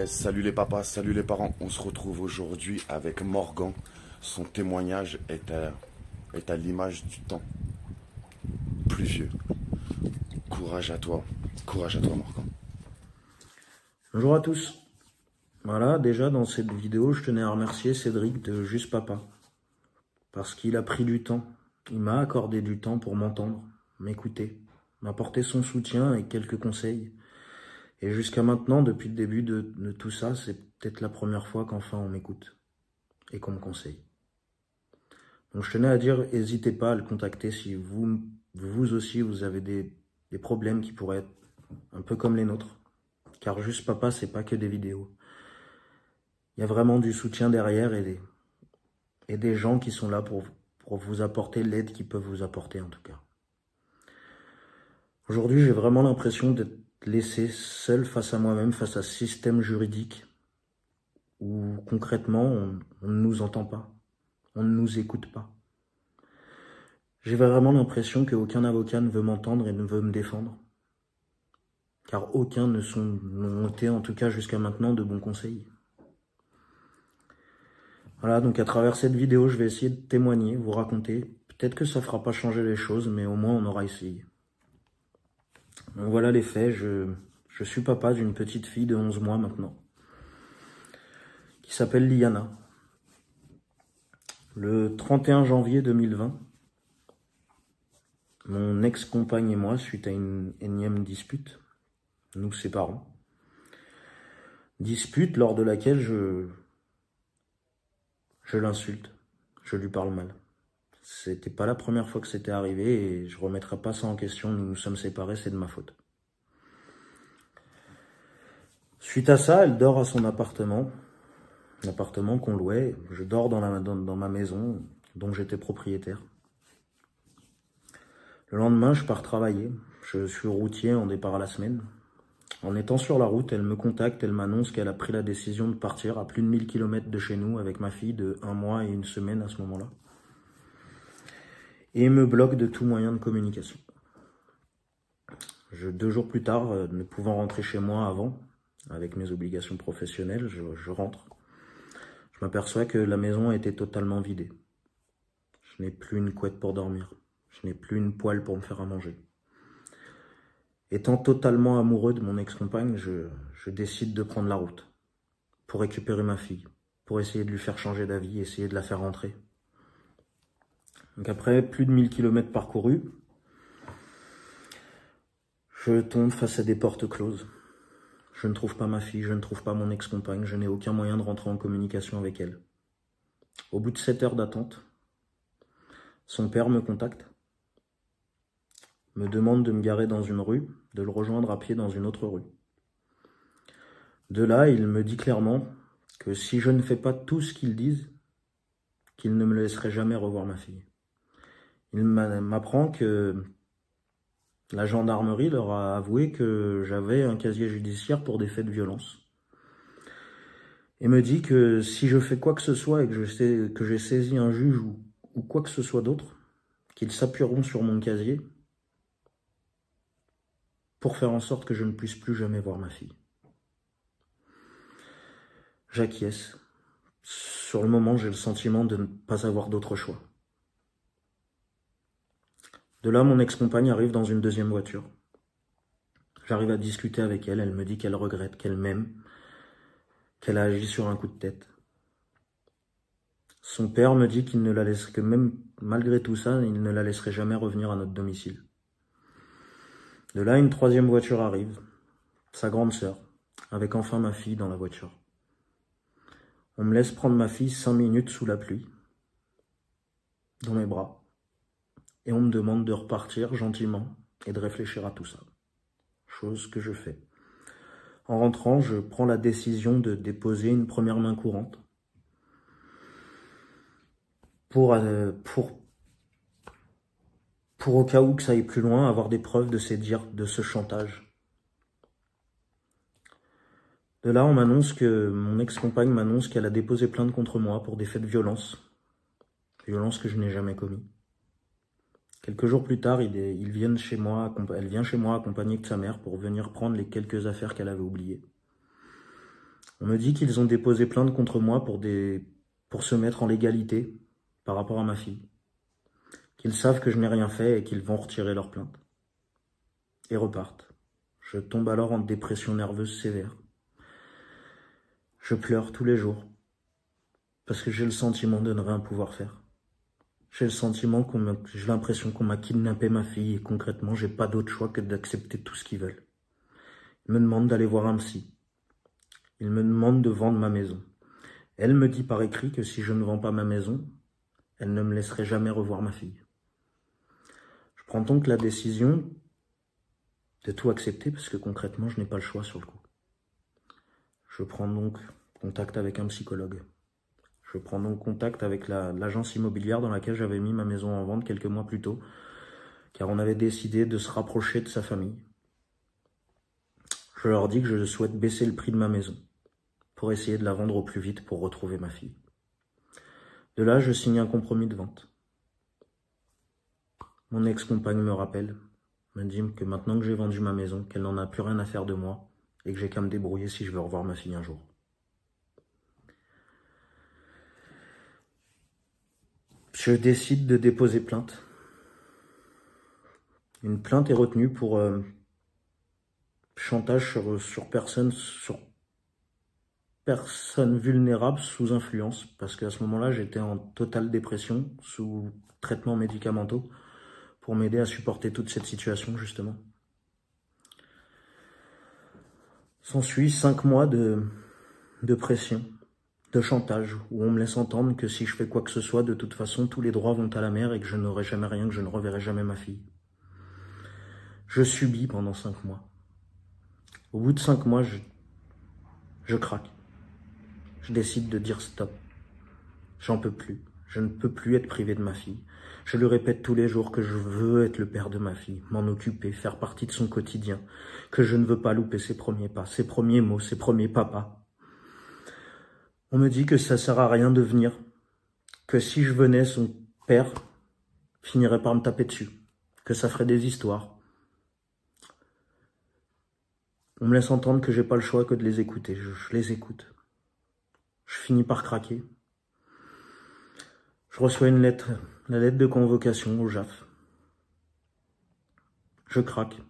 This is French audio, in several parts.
Salut les papas, salut les parents. On se retrouve aujourd'hui avec Morgan. Son témoignage est à l'image du temps pluvieux. Courage à toi Morgan. Bonjour à tous. Voilà, déjà dans cette vidéo, je tenais à remercier Cédric de Juste Papa. Parce qu'il a pris du temps. Il m'a accordé du temps pour m'entendre, m'écouter, m'apporter son soutien et quelques conseils. Et jusqu'à maintenant, depuis le début de tout ça, c'est peut-être la première fois qu'enfin on m'écoute et qu'on me conseille. Donc je tenais à dire, n'hésitez pas à le contacter si vous aussi vous avez des problèmes qui pourraient être un peu comme les nôtres. Car Juste Papa, c'est pas que des vidéos. Il y a vraiment du soutien derrière et des gens qui sont là pour vous apporter l'aide qu'ils peuvent vous apporter en tout cas. Aujourd'hui, j'ai vraiment l'impression d'être laissé seul face à moi-même, face à ce système juridique où concrètement, on ne nous entend pas, on ne nous écoute pas. J'ai vraiment l'impression qu'aucun avocat ne veut m'entendre et ne veut me défendre. Car aucun n'ont été, en tout cas jusqu'à maintenant, de bons conseils. Voilà, donc à travers cette vidéo, je vais essayer de témoigner, vous raconter. Peut-être que ça ne fera pas changer les choses, mais au moins on aura essayé. Donc voilà les faits, je suis papa d'une petite fille de 11 mois maintenant, qui s'appelle Liana. Le 31 janvier 2020, mon ex-compagne et moi, suite à une énième dispute, nous séparons. Dispute lors de laquelle je l'insulte, je lui parle mal. C'était pas la première fois que c'était arrivé et je remettrai pas ça en question, nous nous sommes séparés, c'est de ma faute. Suite à ça, elle dort à son appartement, l'appartement qu'on louait. Je dors dans ma maison dont j'étais propriétaire. Le lendemain, je pars travailler. Je suis routier en départ à la semaine. En étant sur la route, elle me contacte, elle m'annonce qu'elle a pris la décision de partir à plus de 1000 km de chez nous avec ma fille de 1 mois et 1 semaine à ce moment-là. Et me bloque de tout moyen de communication. 2 jours plus tard, ne pouvant rentrer chez moi avant, avec mes obligations professionnelles, je rentre. Je m'aperçois que la maison a été totalement vidée. Je n'ai plus une couette pour dormir. Je n'ai plus une poêle pour me faire à manger. Étant totalement amoureux de mon ex-compagne, je décide de prendre la route pour récupérer ma fille, pour essayer de lui faire changer d'avis, essayer de la faire rentrer. Donc après plus de 1000 km parcourus, je tombe face à des portes closes. Je ne trouve pas ma fille, je ne trouve pas mon ex-compagne, je n'ai aucun moyen de rentrer en communication avec elle. Au bout de 7 heures d'attente, son père me contacte, me demande de me garer dans une rue, de le rejoindre à pied dans une autre rue. De là, il me dit clairement que si je ne fais pas tout ce qu'ils disent, qu'il ne me laisserait jamais revoir ma fille. Il m'apprend que la gendarmerie leur a avoué que j'avais un casier judiciaire pour des faits de violence. Et me dit que si je fais quoi que ce soit et que j'ai saisi un juge ou quoi que ce soit d'autre, qu'ils s'appuieront sur mon casier pour faire en sorte que je ne puisse plus jamais voir ma fille. J'acquiesce. Sur le moment, j'ai le sentiment de ne pas avoir d'autre choix. De là, mon ex-compagne arrive dans une deuxième voiture. J'arrive à discuter avec elle, elle me dit qu'elle regrette, qu'elle m'aime, qu'elle a agi sur un coup de tête. Son père me dit qu'il ne la laisserait, que même malgré tout ça, il ne la laisserait jamais revenir à notre domicile. De là, une troisième voiture arrive, sa grande sœur, avec enfin ma fille dans la voiture. On me laisse prendre ma fille 5 minutes sous la pluie, dans mes bras, et on me demande de repartir gentiment et de réfléchir à tout ça. Chose que je fais. En rentrant, je prends la décision de déposer une première main courante pour au cas où que ça aille plus loin, avoir des preuves de ce chantage. De là, mon ex-compagne m'annonce qu'elle a déposé plainte contre moi pour des faits de violence que je n'ai jamais commis. Quelques jours plus tard, elle vient chez moi accompagnée de sa mère pour venir prendre les quelques affaires qu'elle avait oubliées. On me dit qu'ils ont déposé plainte contre moi pour se mettre en légalité par rapport à ma fille. Qu'ils savent que je n'ai rien fait et qu'ils vont retirer leur plainte. Et repartent. Je tombe alors en dépression nerveuse sévère. Je pleure tous les jours. Parce que j'ai le sentiment de ne rien pouvoir faire. J'ai le sentiment j'ai l'impression qu'on m'a kidnappé ma fille et concrètement, j'ai pas d'autre choix que d'accepter tout ce qu'ils veulent. Ils me demandent d'aller voir un psy. Ils me demandent de vendre ma maison. Elle me dit par écrit que si je ne vends pas ma maison, elle ne me laisserait jamais revoir ma fille. Je prends donc la décision de tout accepter parce que concrètement, je n'ai pas le choix sur le coup. Je prends donc contact avec un psychologue. Je prends donc contact avec l'agence immobilière dans laquelle j'avais mis ma maison en vente quelques mois plus tôt, car on avait décidé de se rapprocher de sa famille. Je leur dis que je souhaite baisser le prix de ma maison, pour essayer de la vendre au plus vite pour retrouver ma fille. De là, je signe un compromis de vente. Mon ex-compagne me rappelle, me dit que maintenant que j'ai vendu ma maison, qu'elle n'en a plus rien à faire de moi, et que j'ai qu'à me débrouiller si je veux revoir ma fille un jour. Je décide de déposer plainte. Une plainte est retenue pour chantage sur personne vulnérable sous influence, parce qu'à ce moment-là, j'étais en totale dépression, sous traitement médicamenteux, pour m'aider à supporter toute cette situation, justement. S'ensuit 5 mois de pression, de chantage, où on me laisse entendre que si je fais quoi que ce soit, de toute façon, tous les droits vont à la mère et que je n'aurai jamais rien, que je ne reverrai jamais ma fille. Je subis pendant 5 mois. Au bout de 5 mois, je craque. Je décide de dire stop. J'en peux plus. Je ne peux plus être privé de ma fille. Je lui répète tous les jours que je veux être le père de ma fille, m'en occuper, faire partie de son quotidien, que je ne veux pas louper ses premiers pas, ses premiers mots, ses premiers papas. On me dit que ça sert à rien de venir, que si je venais, son père finirait par me taper dessus, que ça ferait des histoires. On me laisse entendre que j'ai pas le choix que de les écouter. Je les écoute. Je finis par craquer. Je reçois une lettre, la lettre de convocation au JAF. Je craque.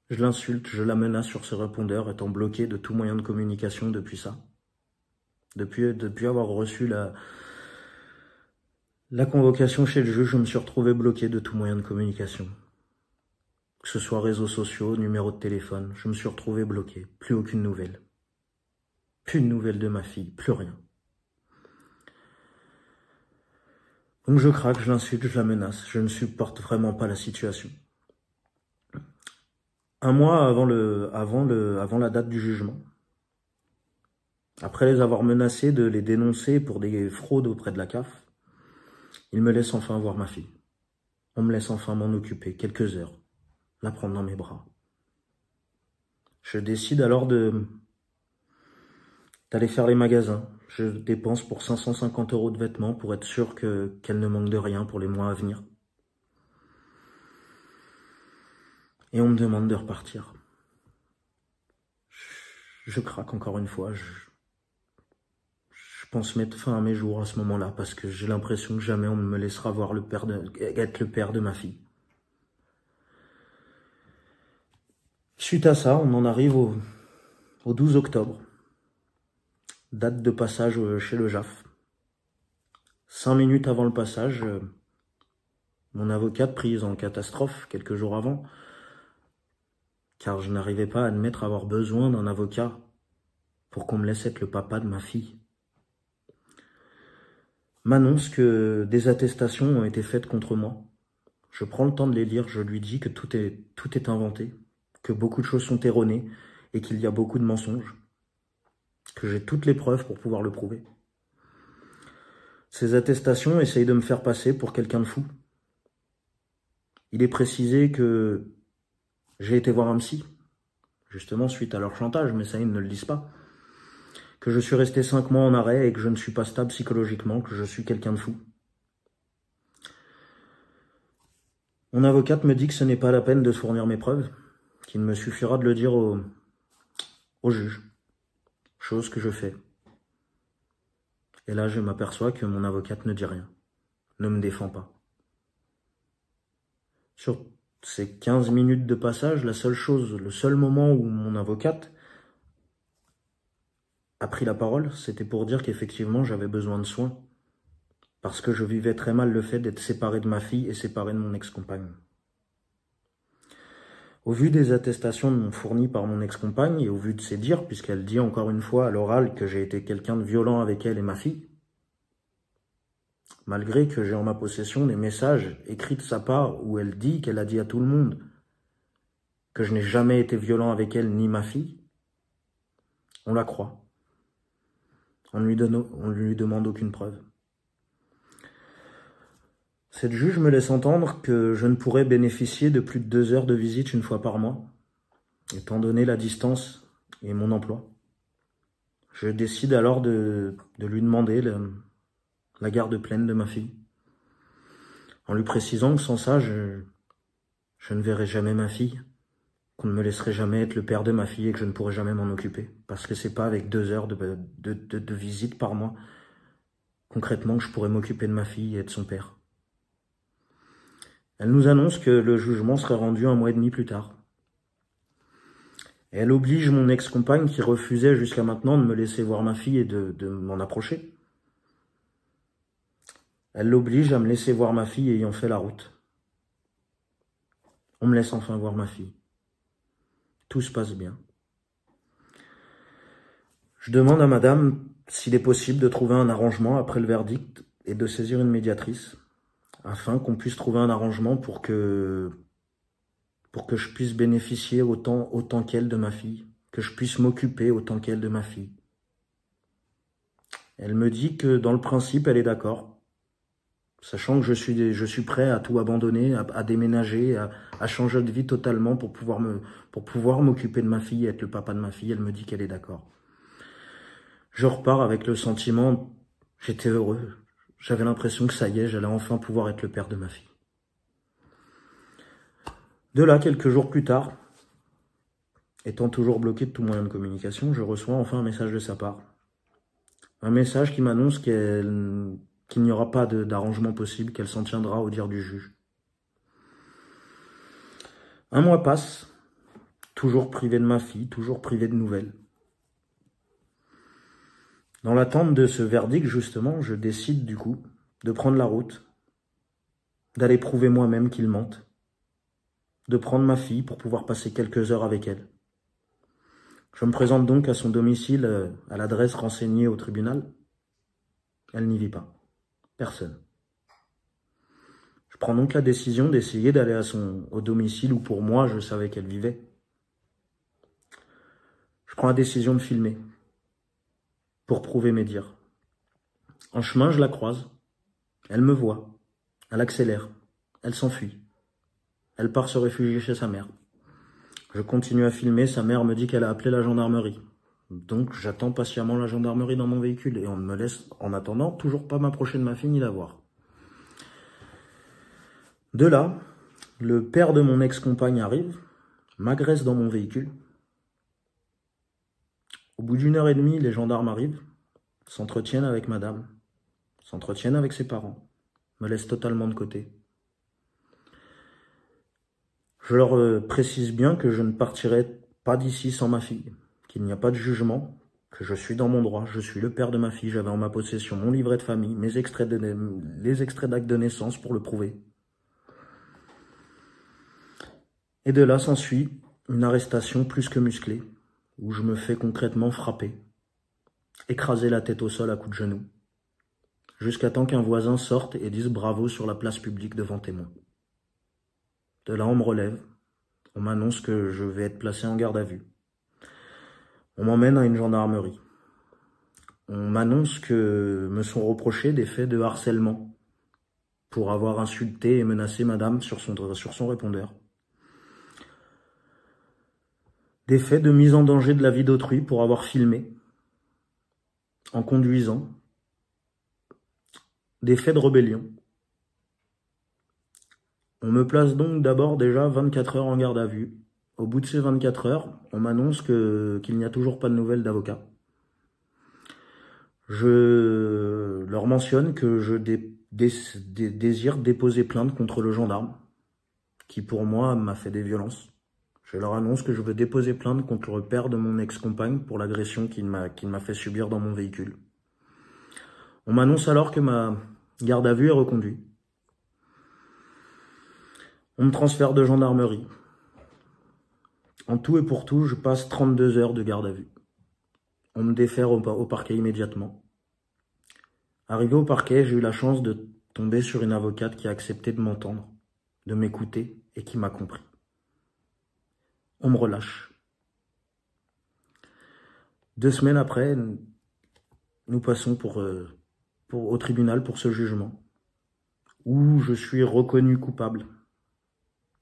Je l'insulte, je la menace sur ce répondeur, étant bloqué de tout moyen de communication depuis ça. Depuis avoir reçu la convocation chez le juge, je me suis retrouvé bloqué de tout moyen de communication. Que ce soit réseaux sociaux, numéro de téléphone, je me suis retrouvé bloqué. Plus aucune nouvelle. Plus de nouvelles de ma fille, plus rien. Donc je craque, je l'insulte, je la menace. Je ne supporte vraiment pas la situation. Un mois avant la date du jugement, après les avoir menacés de les dénoncer pour des fraudes auprès de la CAF, ils me laissent enfin voir ma fille. On me laisse enfin m'en occuper quelques heures, la prendre dans mes bras. Je décide alors d'aller faire les magasins. Je dépense pour 550 € de vêtements pour être sûr qu'elle ne manque de rien pour les mois à venir. Et on me demande de repartir. Je craque encore une fois. Je pense mettre fin à mes jours à ce moment-là parce que j'ai l'impression que jamais on ne me laissera voir être le père de ma fille. Suite à ça, on en arrive au 12 octobre. Date de passage chez le JAF. 5 minutes avant le passage, mon avocate prise en catastrophe quelques jours avant, car je n'arrivais pas à admettre avoir besoin d'un avocat pour qu'on me laisse être le papa de ma fille, m'annonce que des attestations ont été faites contre moi. Je prends le temps de les lire, je lui dis que tout est inventé, que beaucoup de choses sont erronées et qu'il y a beaucoup de mensonges, que j'ai toutes les preuves pour pouvoir le prouver. Ces attestations essayent de me faire passer pour quelqu'un de fou. Il est précisé que j'ai été voir un psy, justement suite à leur chantage, mais ça ils ne le disent pas. Que je suis resté 5 mois en arrêt et que je ne suis pas stable psychologiquement, que je suis quelqu'un de fou. Mon avocate me dit que ce n'est pas la peine de fournir mes preuves, qu'il me suffira de le dire au juge. chose que je fais. Et là, je m'aperçois que mon avocate ne dit rien, ne me défend pas. Sur ces 15 minutes de passage, le seul moment où mon avocate a pris la parole, c'était pour dire qu'effectivement, j'avais besoin de soins. Parce que je vivais très mal le fait d'être séparé de ma fille et séparé de mon ex-compagne. Au vu des attestations fournies par mon ex-compagne et au vu de ses dires, puisqu'elle dit encore une fois à l'oral que j'ai été quelqu'un de violent avec elle et ma fille, malgré que j'ai en ma possession des messages écrits de sa part où elle dit qu'elle a dit à tout le monde que je n'ai jamais été violent avec elle ni ma fille, on la croit. On ne lui demande aucune preuve. Cette juge me laisse entendre que je ne pourrais bénéficier de plus de 2 heures de visite une fois par mois, étant donné la distance et mon emploi. Je décide alors de lui demander la garde pleine de ma fille, en lui précisant que sans ça, je ne verrai jamais ma fille, qu'on ne me laisserait jamais être le père de ma fille et que je ne pourrai jamais m'en occuper, parce que c'est pas avec 2 heures de visite par mois, concrètement, que je pourrais m'occuper de ma fille et de son père. Elle nous annonce que le jugement serait rendu 1 mois et demi plus tard. Et elle oblige mon ex-compagne, qui refusait jusqu'à maintenant de me laisser voir ma fille et de m'en approcher. Elle l'oblige à me laisser voir ma fille ayant fait la route. On me laisse enfin voir ma fille. Tout se passe bien. Je demande à madame s'il est possible de trouver un arrangement après le verdict et de saisir une médiatrice, afin qu'on puisse trouver un arrangement pour que je puisse bénéficier autant qu'elle de ma fille, que je puisse m'occuper autant qu'elle de ma fille. Elle me dit que dans le principe, elle est d'accord, sachant que je suis prêt à tout abandonner, à déménager, à changer de vie totalement pour pouvoir m'occuper de ma fille et être le papa de ma fille. Elle me dit qu'elle est d'accord. Je repars avec le sentiment, j'étais heureux. J'avais l'impression que ça y est, j'allais enfin pouvoir être le père de ma fille. De là, quelques jours plus tard, étant toujours bloqué de tout moyen de communication, je reçois enfin un message de sa part. Un message qui m'annonce qu'il n'y aura pas d'arrangement possible, qu'elle s'en tiendra au dire du juge. 1 mois passe, toujours privé de ma fille, toujours privé de nouvelles. Dans l'attente de ce verdict, justement, je décide du coup de prendre la route, d'aller prouver moi-même qu'il mente, de prendre ma fille pour pouvoir passer quelques heures avec elle. Je me présente donc à son domicile, à l'adresse renseignée au tribunal. Elle n'y vit pas. Personne. Je prends donc la décision d'essayer d'aller au domicile où pour moi je savais qu'elle vivait. Je prends la décision de filmer pour prouver mes dires. En chemin, je la croise. Elle me voit. Elle accélère. Elle s'enfuit. Elle part se réfugier chez sa mère. Je continue à filmer. Sa mère me dit qu'elle a appelé la gendarmerie. Donc, j'attends patiemment la gendarmerie dans mon véhicule et on me laisse, en attendant, toujours pas m'approcher de ma fille ni la voir. De là, le père de mon ex-compagne arrive, m'agresse dans mon véhicule. Au bout d'1 heure et demie, les gendarmes arrivent, s'entretiennent avec madame, s'entretiennent avec ses parents, me laissent totalement de côté. Je leur précise bien que je ne partirai pas d'ici sans ma fille, qu'il n'y a pas de jugement, que je suis dans mon droit, je suis le père de ma fille, j'avais en ma possession mon livret de famille, les extraits d'actes de naissance pour le prouver. Et de là s'ensuit une arrestation plus que musclée, où je me fais concrètement frapper, écraser la tête au sol à coups de genoux, jusqu'à temps qu'un voisin sorte et dise bravo sur la place publique devant témoins. De là, on me relève, on m'annonce que je vais être placé en garde à vue. On m'emmène à une gendarmerie. On m'annonce que me sont reprochés des faits de harcèlement pour avoir insulté et menacé madame sur son répondeur. Des faits de mise en danger de la vie d'autrui pour avoir filmé en conduisant. Des faits de rébellion. On me place donc d'abord déjà 24 heures en garde à vue. Au bout de ces 24 heures, on m'annonce qu'il n'y a toujours pas de nouvelles d'avocat. Je leur mentionne que je désire déposer plainte contre le gendarme, qui pour moi m'a fait des violences. Je leur annonce que je veux déposer plainte contre le père de mon ex-compagne pour l'agression qu'il m'a fait subir dans mon véhicule. On m'annonce alors que ma garde à vue est reconduite. On me transfère de gendarmerie. En tout et pour tout, je passe 32 heures de garde à vue. On me défère au parquet immédiatement. Arrivé au parquet, j'ai eu la chance de tomber sur une avocate qui a accepté de m'entendre, de m'écouter et qui m'a compris. On me relâche. 2 semaines après, nous passons au tribunal pour ce jugement, où je suis reconnu coupable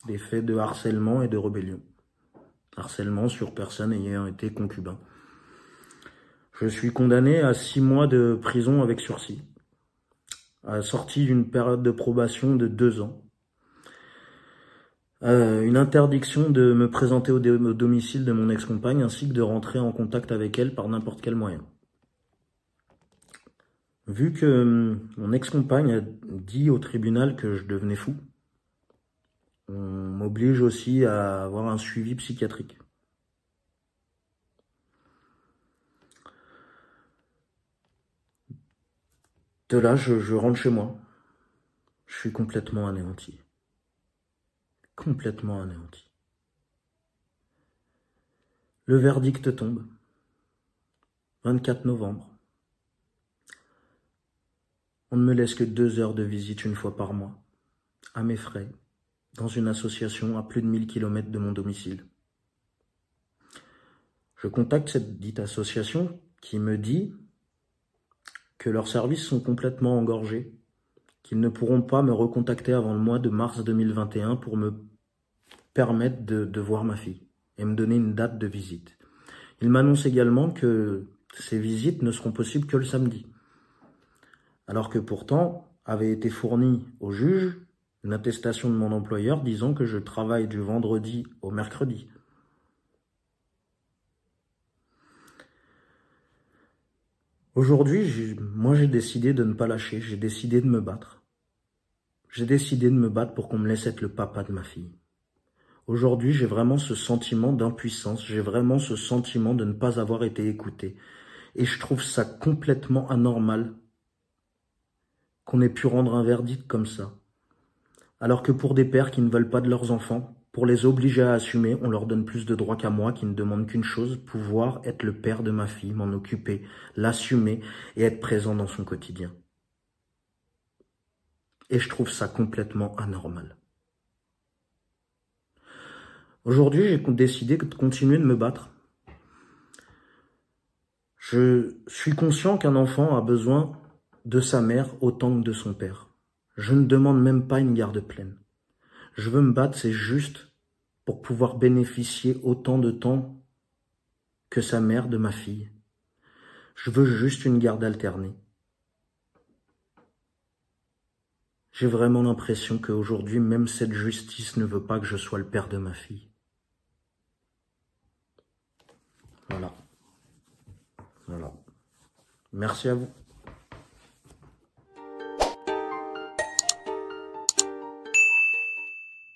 des faits de harcèlement et de rébellion. Harcèlement sur personne ayant été concubin. Je suis condamné à 6 mois de prison avec sursis, assorti d'une période de probation de 2 ans. Une interdiction de me présenter au domicile de mon ex-compagne ainsi que de rentrer en contact avec elle par n'importe quel moyen. Vu que mon ex-compagne a dit au tribunal que je devenais fou, on m'oblige aussi à avoir un suivi psychiatrique. De là, je rentre chez moi. Je suis complètement anéanti. Complètement anéanti. Le verdict tombe. 24 novembre. On ne me laisse que 2 heures de visite une fois par mois, à mes frais, dans une association à plus de 1000 km de mon domicile. Je contacte cette dite association qui me dit que leurs services sont complètement engorgés, qu'ils ne pourront pas me recontacter avant le mois de mars 2021 pour me permettre de voir ma fille et me donner une date de visite. Ils m'annoncent également que ces visites ne seront possibles que le samedi, alors que pourtant avait été fournie au juge une attestation de mon employeur disant que je travaille du vendredi au mercredi. Aujourd'hui, moi j'ai décidé de ne pas lâcher, j'ai décidé de me battre. J'ai décidé de me battre pour qu'on me laisse être le papa de ma fille. Aujourd'hui, j'ai vraiment ce sentiment d'impuissance, j'ai vraiment ce sentiment de ne pas avoir été écouté. Et je trouve ça complètement anormal qu'on ait pu rendre un verdict comme ça. Alors que pour des pères qui ne veulent pas de leurs enfants, pour les obliger à assumer, on leur donne plus de droits qu'à moi qui ne demande qu'une chose, pouvoir être le père de ma fille, m'en occuper, l'assumer et être présent dans son quotidien. Et je trouve ça complètement anormal. Aujourd'hui, j'ai décidé de continuer de me battre. Je suis conscient qu'un enfant a besoin de sa mère autant que de son père. Je ne demande même pas une garde pleine. Je veux me battre, c'est juste pour pouvoir bénéficier autant de temps que sa mère de ma fille. Je veux juste une garde alternée. J'ai vraiment l'impression qu'aujourd'hui, même cette justice ne veut pas que je sois le père de ma fille. Voilà. Merci à vous.